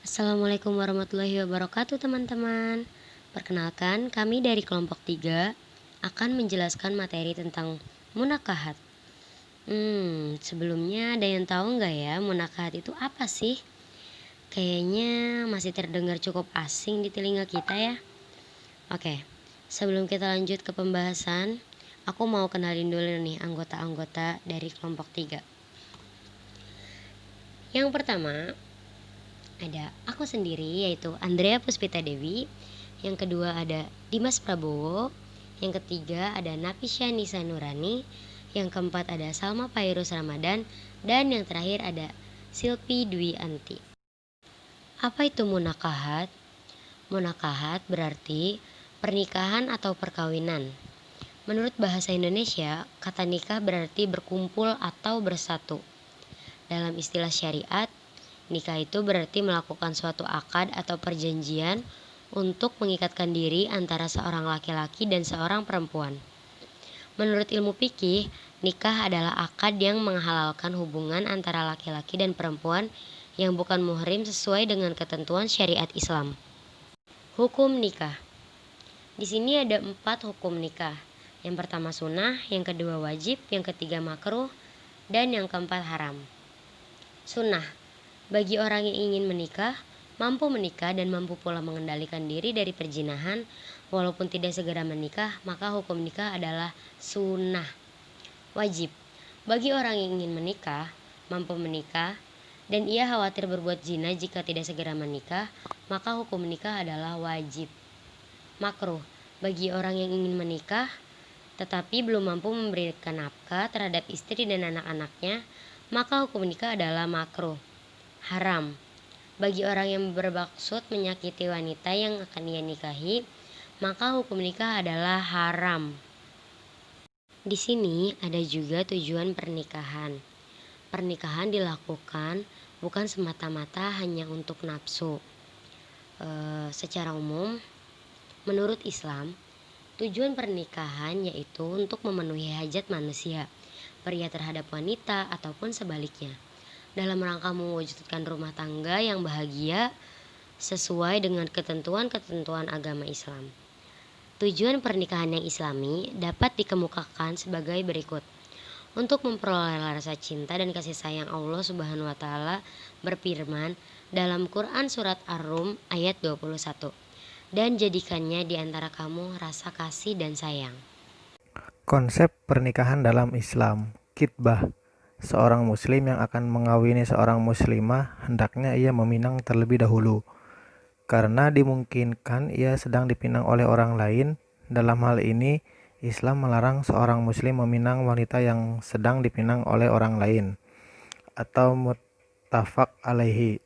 Assalamualaikum warahmatullahi wabarakatuh teman-teman. Perkenalkan, kami dari kelompok 3 akan menjelaskan materi tentang munakahat. Sebelumnya ada yang tahu nggak ya munakahat itu apa sih? Kayaknya masih terdengar cukup asing di telinga kita ya. Oke, sebelum kita lanjut ke pembahasan, aku mau kenalin dulu nih anggota-anggota dari kelompok 3. Yang pertama, ada aku sendiri yaitu Andrea Puspita Dewi. Yang kedua ada Dimas Prabowo. Yang ketiga ada Napisha Nisa Nurani. Yang keempat ada Salma Pairus Ramadan. Dan yang terakhir ada Silpi Dwi Anti. Apa itu munakahat? Munakahat berarti pernikahan atau perkawinan. Menurut bahasa Indonesia, kata nikah berarti berkumpul atau bersatu. Dalam istilah syariat, nikah itu berarti melakukan suatu akad atau perjanjian untuk mengikatkan diri antara seorang laki-laki dan seorang perempuan. Menurut ilmu fikih, nikah adalah akad yang menghalalkan hubungan antara laki-laki dan perempuan yang bukan muhrim sesuai dengan ketentuan syariat Islam. Hukum nikah. Di sini ada 4 hukum nikah. Yang pertama sunnah, yang kedua wajib, yang ketiga makruh, dan yang keempat haram. Sunnah. Bagi orang yang ingin menikah, mampu menikah dan mampu pula mengendalikan diri dari perzinahan, walaupun tidak segera menikah, maka hukum nikah adalah sunnah. Wajib. Bagi orang yang ingin menikah, mampu menikah, dan ia khawatir berbuat zina jika tidak segera menikah, maka hukum nikah adalah wajib. Makruh. Bagi orang yang ingin menikah, tetapi belum mampu memberikan nafkah terhadap istri dan anak-anaknya, maka hukum nikah adalah makruh. Haram. Bagi orang yang bermaksud menyakiti wanita yang akan ia nikahi, maka hukum nikah adalah haram. Di sini ada juga tujuan pernikahan. Pernikahan dilakukan bukan semata-mata hanya untuk nafsu. Secara umum, menurut Islam, tujuan pernikahan yaitu untuk memenuhi hajat manusia, pria terhadap wanita ataupun sebaliknya, dalam rangka mewujudkan rumah tangga yang bahagia sesuai dengan ketentuan-ketentuan agama Islam. Tujuan pernikahan yang islami dapat dikemukakan sebagai berikut. Untuk memperoleh rasa cinta dan kasih sayang, Allah Subhanahu wa taala berfirman dalam Quran surat Ar-Rum ayat 21. Dan jadikannya di antara kamu rasa kasih dan sayang. Konsep pernikahan dalam Islam. Khitbah. Seorang muslim yang akan mengawini seorang muslimah hendaknya ia meminang terlebih dahulu, karena dimungkinkan ia sedang dipinang oleh orang lain. Dalam hal ini, Islam melarang seorang muslim meminang wanita yang sedang dipinang oleh orang lain, atau muttafaq alaihi.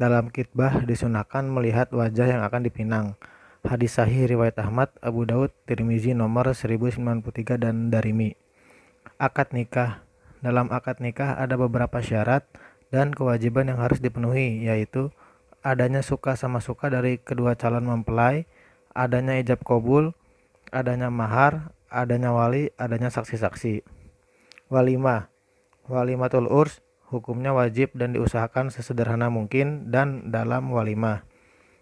Dalam khitbah disunahkan melihat wajah yang akan dipinang. Hadis sahih riwayat Ahmad, Abu Daud, Tirmizi nomor 1093 dan Darimi. Akad nikah. Dalam akad nikah ada beberapa syarat dan kewajiban yang harus dipenuhi, yaitu adanya suka sama suka dari kedua calon mempelai, adanya ijab kabul, adanya mahar, adanya wali, adanya saksi-saksi. Walimah. Walimatul urs hukumnya wajib dan diusahakan sesederhana mungkin, dan dalam walimah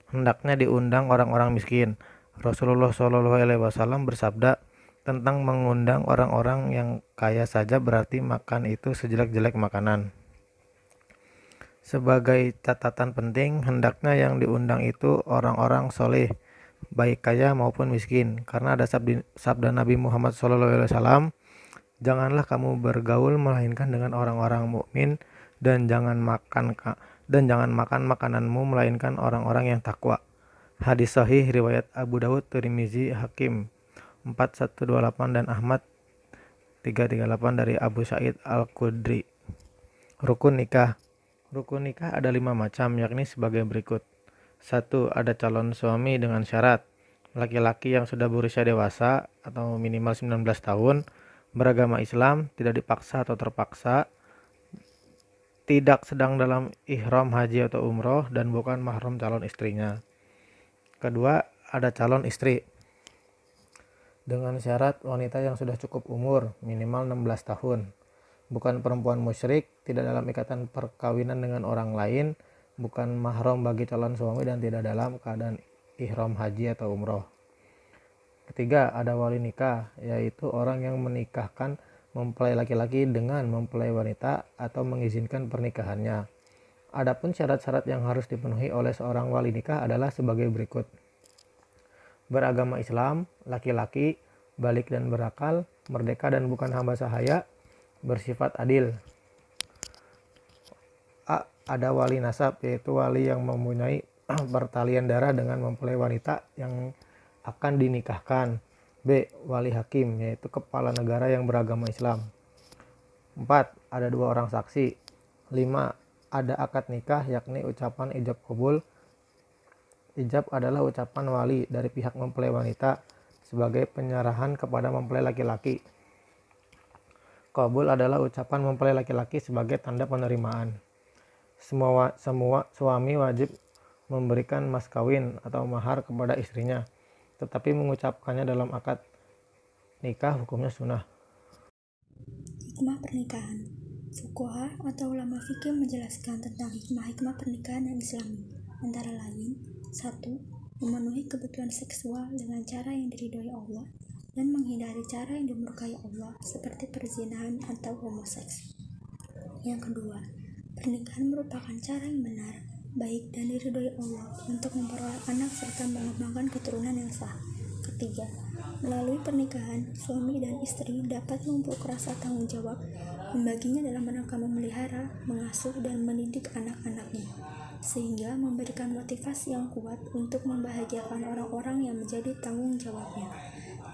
hendaknya diundang orang-orang miskin. Rasulullah SAW bersabda tentang mengundang orang-orang yang kaya saja berarti makan itu sejelek-jelek makanan. Sebagai catatan penting, hendaknya yang diundang itu orang-orang soleh, baik kaya maupun miskin, karena ada sabda Nabi Muhammad SAW, janganlah kamu bergaul melainkan dengan orang-orang mukmin, dan jangan makan makananmu melainkan orang-orang yang takwa. Hadis sahih riwayat Abu Daud, Tirmizi, Hakim 4128 dan Ahmad 338 dari Abu Sa'id Al-Khudri. Rukun nikah. Rukun nikah ada 5 macam, yakni sebagai berikut. 1. Ada calon suami dengan syarat. Laki-laki yang sudah berusia dewasa atau minimal 19 tahun, beragama Islam, tidak dipaksa atau terpaksa, tidak sedang dalam ihram haji atau umroh, dan bukan mahram calon istrinya. Kedua, ada calon istri dengan syarat wanita yang sudah cukup umur, minimal 16 tahun, bukan perempuan musyrik, tidak dalam ikatan perkawinan dengan orang lain, bukan mahram bagi calon suami dan tidak dalam keadaan ihram haji atau umroh. Ketiga, ada wali nikah, yaitu orang yang menikahkan mempelai laki-laki dengan mempelai wanita atau mengizinkan pernikahannya. Adapun syarat-syarat yang harus dipenuhi oleh seorang wali nikah adalah sebagai berikut. Beragama Islam, laki-laki, balik dan berakal, merdeka dan bukan hamba sahaya, bersifat adil. A. Ada wali nasab, yaitu wali yang mempunyai pertalian darah dengan mempelai wanita yang akan dinikahkan. B. Wali hakim, yaitu kepala negara yang beragama Islam. 4. Ada 2 orang saksi. 5. Ada akad nikah, yakni ucapan ijab qabul. Ijab adalah ucapan wali dari pihak mempelai wanita sebagai penyerahan kepada mempelai laki-laki. Qabul adalah ucapan mempelai laki-laki sebagai tanda penerimaan. Semua suami wajib memberikan mas kawin atau mahar kepada istrinya, tetapi mengucapkannya dalam akad nikah hukumnya sunnah. Hikmah pernikahan. Fuqaha atau ulama fikih menjelaskan tentang hikmah-hikmah pernikahan yang Islami, antara lain 1. Memenuhi kebutuhan seksual dengan cara yang diridhoi Allah dan menghindari cara yang dimurkai Allah seperti perzinahan atau homoseks. Yang kedua, pernikahan merupakan cara yang benar, baik dan diridhoi Allah untuk memperoleh anak serta mengembangkan keturunan yang sah. Ketiga, melalui pernikahan, suami dan istri dapat memupuk rasa tanggung jawab, membaginya dalam rangka memelihara, mengasuh, dan mendidik anak-anaknya, sehingga memberikan motivasi yang kuat untuk membahagiakan orang-orang yang menjadi tanggung jawabnya.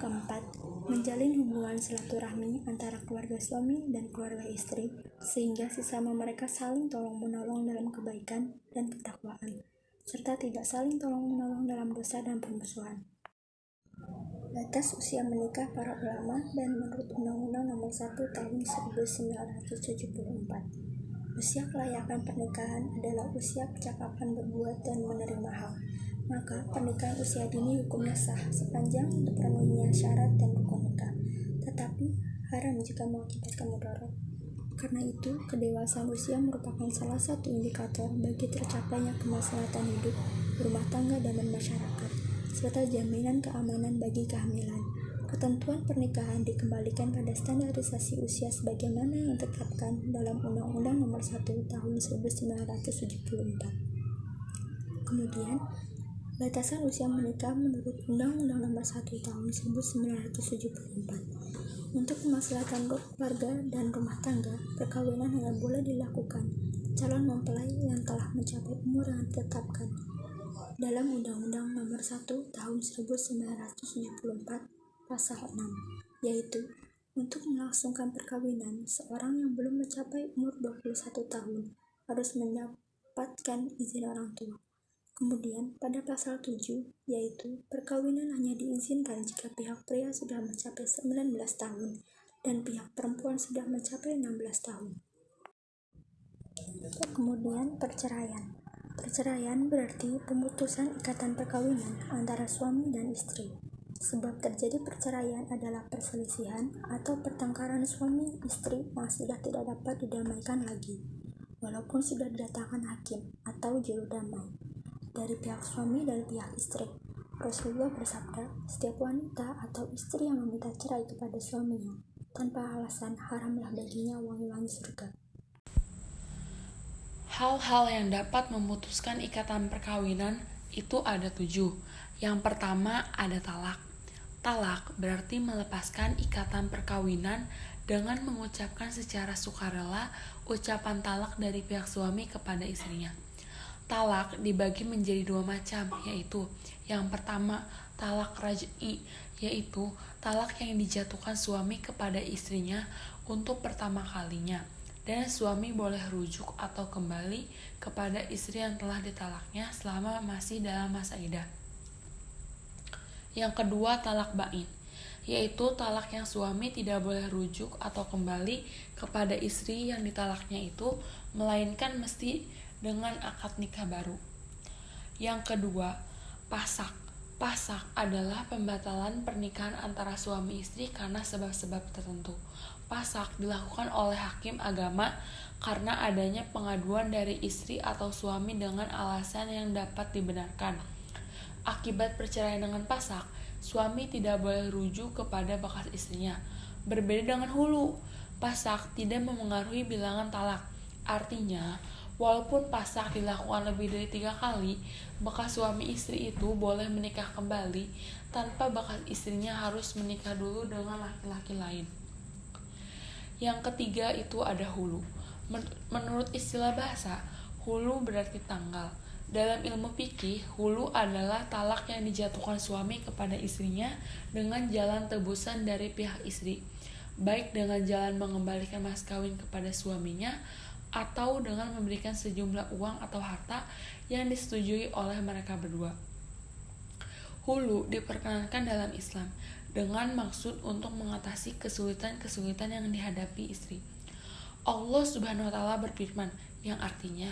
Keempat, menjalin hubungan silaturahmi antara keluarga suami dan keluarga istri, sehingga sesama mereka saling tolong-menolong dalam kebaikan dan ketakwaan, serta tidak saling tolong-menolong dalam dosa dan permusuhan. Batas usia menikah para ulama dan menurut Undang-Undang Nomor 1 Tahun 1974, usia kelayakan pernikahan adalah usia kecakapan berbuat dan menerima hak. Maka pernikahan usia dini hukumnya sah sepanjang terpenuhinya syarat dan rukun nikah, tetapi haram jika mengakibatkan mudarat. Karena itu, kedewasaan usia merupakan salah satu indikator bagi tercapainya kemaslahatan hidup, rumah tangga, dan masyarakat, serta jaminan keamanan bagi kehamilan. Ketentuan pernikahan dikembalikan pada standarisasi usia sebagaimana yang ditetapkan dalam Undang-Undang Nomor 1 Tahun 1974. Kemudian, batasan usia menikah menurut Undang-Undang Nomor 1 Tahun 1974. Untuk kemaslahatan keluarga dan rumah tangga, perkawinan hanya boleh dilakukan calon mempelai yang telah mencapai umur yang ditetapkan dalam Undang-Undang Nomor 1 Tahun 1974 Pasal 6, yaitu untuk melangsungkan perkawinan, seorang yang belum mencapai umur 21 tahun harus mendapatkan izin orang tua. Kemudian pada pasal 7, yaitu perkawinan hanya diizinkan jika pihak pria sudah mencapai 19 tahun dan pihak perempuan sudah mencapai 16 tahun. Kemudian perceraian. Perceraian berarti pemutusan ikatan perkawinan antara suami dan istri. Sebab terjadi perceraian adalah perselisihan atau pertengkaran suami istri yang sudah tidak dapat didamaikan lagi, walaupun sudah didatangkan hakim atau juru damai dari pihak suami dan pihak istri. Rasulullah bersabda, setiap wanita atau istri yang meminta cerai kepada suaminya tanpa alasan, haramlah baginya wangi-wangi surga. Hal-hal yang dapat memutuskan ikatan perkawinan itu ada 7. Yang pertama ada talak. Talak berarti melepaskan ikatan perkawinan dengan mengucapkan secara sukarela ucapan talak dari pihak suami kepada istrinya. Talak dibagi menjadi 2 macam, yaitu yang pertama talak raj'i, yaitu talak yang dijatuhkan suami kepada istrinya untuk pertama kalinya, dan suami boleh rujuk atau kembali kepada istri yang telah ditalaknya selama masih dalam masa iddah. Yang kedua talak bain, yaitu talak yang suami tidak boleh rujuk atau kembali kepada istri yang ditalaknya itu, melainkan mesti dengan akad nikah baru. Yang kedua, pasak. Pasak adalah pembatalan pernikahan antara suami istri karena sebab-sebab tertentu. Pasak dilakukan oleh hakim agama karena adanya pengaduan dari istri atau suami dengan alasan yang dapat dibenarkan. Akibat perceraian dengan pasak, suami tidak boleh rujuk kepada bekas istrinya. Berbeda dengan hulu, pasak tidak memengaruhi bilangan talak. Artinya, walaupun pasak dilakukan lebih dari 3 kali, bekas suami istri itu boleh menikah kembali tanpa bekas istrinya harus menikah dulu dengan laki-laki lain. Yang ketiga itu ada hulu. Menurut istilah bahasa, hulu berarti tanggal. Dalam ilmu fikih, hulu adalah talak yang dijatuhkan suami kepada istrinya dengan jalan tebusan dari pihak istri, baik dengan jalan mengembalikan mas kawin kepada suaminya atau dengan memberikan sejumlah uang atau harta yang disetujui oleh mereka berdua. Hulu diperkenankan dalam Islam dengan maksud untuk mengatasi kesulitan-kesulitan yang dihadapi istri. Allah Subhanahu wa taala berfirman, yang artinya,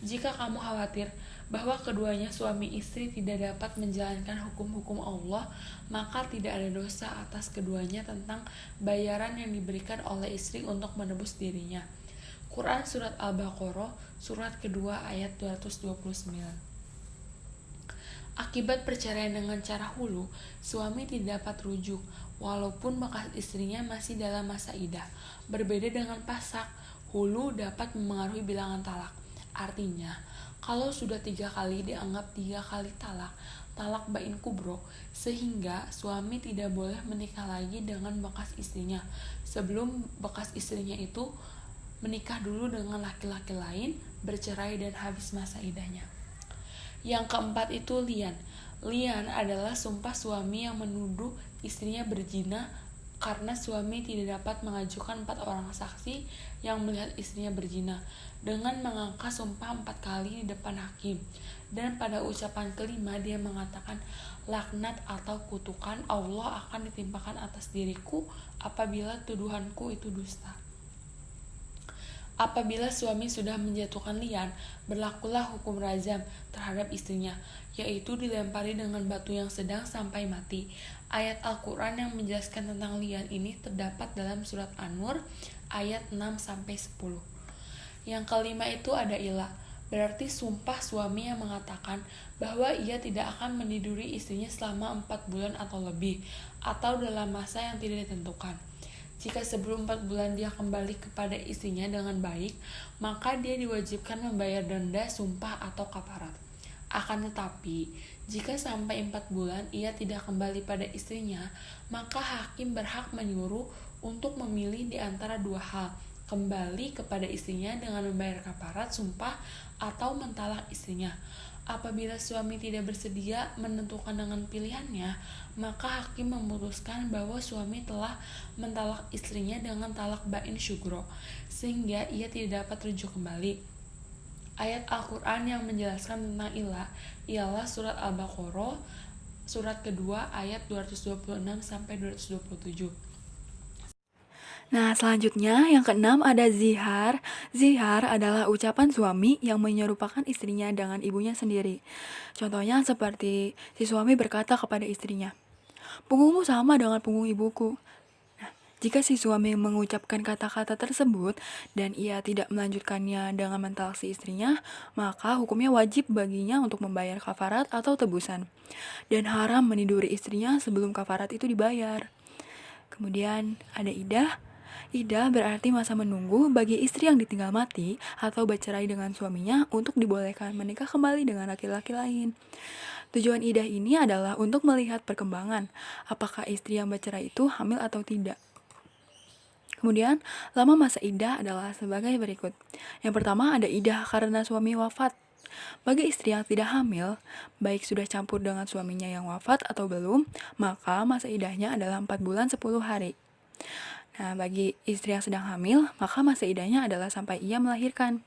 jika kamu khawatir bahwa keduanya suami istri tidak dapat menjalankan hukum-hukum Allah, maka tidak ada dosa atas keduanya tentang bayaran yang diberikan oleh istri untuk menebus dirinya. Quran Surat Al-Baqarah, surat kedua ayat 229. Akibat perceraian dengan cara hulu, suami tidak dapat rujuk, walaupun bekas istrinya masih dalam masa iddah. Berbeda dengan pasak, hulu dapat memengaruhi bilangan talak. Artinya, kalau sudah 3 kali dianggap 3 kali talak bain kubro, sehingga suami tidak boleh menikah lagi dengan bekas istrinya sebelum bekas istrinya itu menikah dulu dengan laki-laki lain, bercerai dan habis masa iddahnya. Yang keempat itu lian. Lian adalah sumpah suami yang menuduh istrinya berzina karena suami tidak dapat mengajukan 4 orang saksi yang melihat istrinya berzina dengan mengangkat sumpah 4 kali di depan hakim. Dan pada ucapan kelima dia mengatakan, laknat atau kutukan Allah akan ditimpakan atas diriku apabila tuduhanku itu dusta. Apabila suami sudah menjatuhkan lian, berlakulah hukum rajam terhadap istrinya, yaitu dilempari dengan batu yang sedang sampai mati. Ayat Al-Quran yang menjelaskan tentang lian ini terdapat dalam surat An-Nur ayat 6-10. Yang kelima itu ada ilah, berarti sumpah suami yang mengatakan bahwa ia tidak akan meniduri istrinya selama 4 bulan atau lebih, atau dalam masa yang tidak ditentukan. Jika sebelum 4 bulan dia kembali kepada istrinya dengan baik, maka dia diwajibkan membayar denda, sumpah, atau kafarat. Akan tetapi, jika sampai 4 bulan ia tidak kembali pada istrinya, maka hakim berhak menyuruh untuk memilih di antara 2 hal, kembali kepada istrinya dengan membayar kafarat, sumpah, atau mentalak istrinya. Apabila suami tidak bersedia menentukan dengan pilihannya, maka hakim memutuskan bahwa suami telah mentalak istrinya dengan talak bain syugro, sehingga ia tidak dapat rujuk kembali. Ayat Al-Quran yang menjelaskan tentang ilah ialah surat Al-Baqarah, surat kedua ayat 226-227. Nah, selanjutnya yang keenam ada zihar. Zihar adalah ucapan suami yang menyerupakan istrinya dengan ibunya sendiri. Contohnya seperti si suami berkata kepada istrinya, "Punggungmu sama dengan punggung ibuku." Nah, jika si suami mengucapkan kata-kata tersebut dan ia tidak melanjutkannya dengan mentalak si istrinya, maka hukumnya wajib baginya untuk membayar kafarat atau tebusan. Dan haram meniduri istrinya sebelum kafarat itu dibayar. Kemudian ada iddah. Iddah berarti masa menunggu bagi istri yang ditinggal mati atau bercerai dengan suaminya untuk dibolehkan menikah kembali dengan laki-laki lain. Tujuan iddah ini adalah untuk melihat perkembangan, apakah istri yang bercerai itu hamil atau tidak. Kemudian, lama masa iddah adalah sebagai berikut. Yang pertama ada iddah karena suami wafat. Bagi istri yang tidak hamil, baik sudah campur dengan suaminya yang wafat atau belum, maka masa iddahnya adalah 4 bulan 10 hari. Nah, bagi istri yang sedang hamil, maka masa iddahnya adalah sampai ia melahirkan.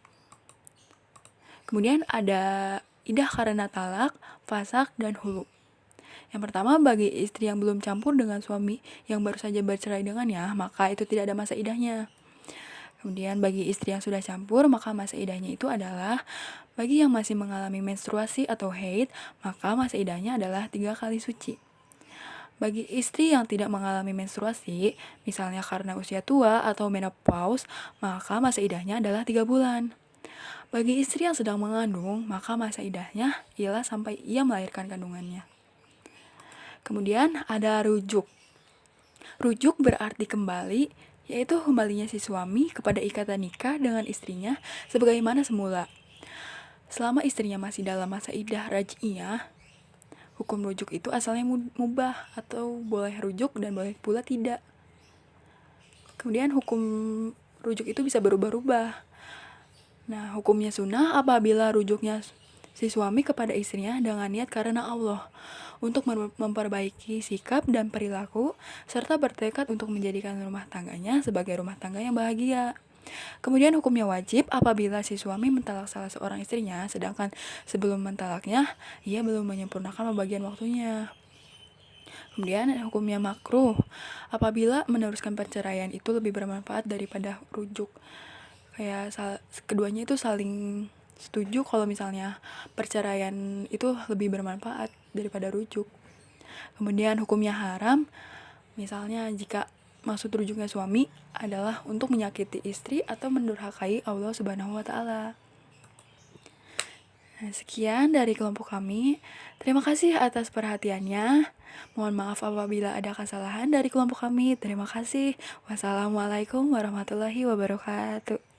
Kemudian ada iddah karena talak, fasak, dan hulu. Yang pertama, bagi istri yang belum campur dengan suami yang baru saja bercerai dengannya, maka itu tidak ada masa iddahnya. Kemudian bagi istri yang sudah campur, maka masa iddahnya itu adalah bagi yang masih mengalami menstruasi atau haid, maka masa iddahnya adalah 3 kali suci. Bagi istri yang tidak mengalami menstruasi, misalnya karena usia tua atau menopause, maka masa iddahnya adalah 3 bulan. Bagi istri yang sedang mengandung, maka masa iddahnya ialah sampai ia melahirkan kandungannya. Kemudian ada rujuk. Rujuk berarti kembali, yaitu kembalinya si suami kepada ikatan nikah dengan istrinya sebagaimana semula. Selama istrinya masih dalam masa iddah raj'iyah, hukum rujuk itu asalnya mubah atau boleh rujuk dan boleh pula tidak. Kemudian hukum rujuk itu bisa berubah-ubah. Nah, hukumnya sunnah apabila rujuknya si suami kepada istrinya dengan niat karena Allah untuk memperbaiki sikap dan perilaku serta bertekad untuk menjadikan rumah tangganya sebagai rumah tangga yang bahagia. Kemudian hukumnya wajib apabila si suami mentalak salah seorang istrinya sedangkan sebelum mentalaknya ia belum menyempurnakan pembagian waktunya. Kemudian hukumnya makruh apabila meneruskan perceraian itu lebih bermanfaat daripada rujuk. Kayak keduanya itu saling setuju kalau misalnya perceraian itu lebih bermanfaat daripada rujuk. Kemudian hukumnya haram misalnya jika maksud rujuknya suami adalah untuk menyakiti istri atau mendurhakai Allah Subhanahu wa taala. Nah, sekian dari kelompok kami. Terima kasih atas perhatiannya. Mohon maaf apabila ada kesalahan dari kelompok kami. Terima kasih. Wassalamualaikum warahmatullahi wabarakatuh.